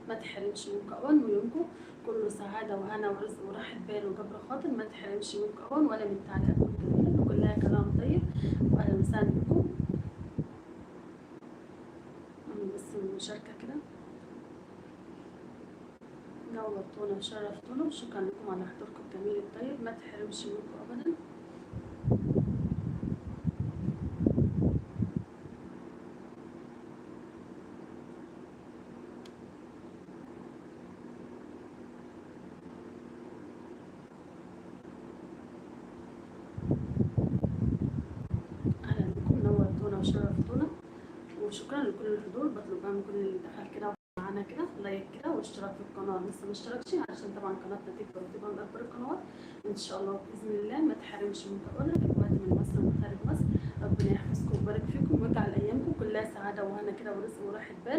ما تحرمش منكم أبدا، ويومكم كله سعادة وهنا ورزق وراحة بال وجبر خاطر، ما تحرمش منكم أبدا ولا من تعليقاتكم الجميلة كلها كلام طيب. وأهلا وسهلا بكم. بس المشاركة كده نورتونا وشرفتونا، وشكرا لكم على حضوركم الجميل الطيب، ما تحرمش منكم أبدا. أهلا بكم، نورتونا وشرفتونا، وشكرا لكل الحضور. بطلب بقى من كل اللي دخل كده معانا كده لايك كده واشتراك في القناه لسه ما اشتركش، علشان طبعا قناتنا تكبر وتبقى من اكبر القنوات ان شاء الله باذن الله. ما تحرمش من تقولنا في وقت من مصر ومن خارج مصر. ربنا يحفظكم ويبارك فيكم ويجعل ايامكم كلها سعاده وهنا كده ورزق وراحه بال.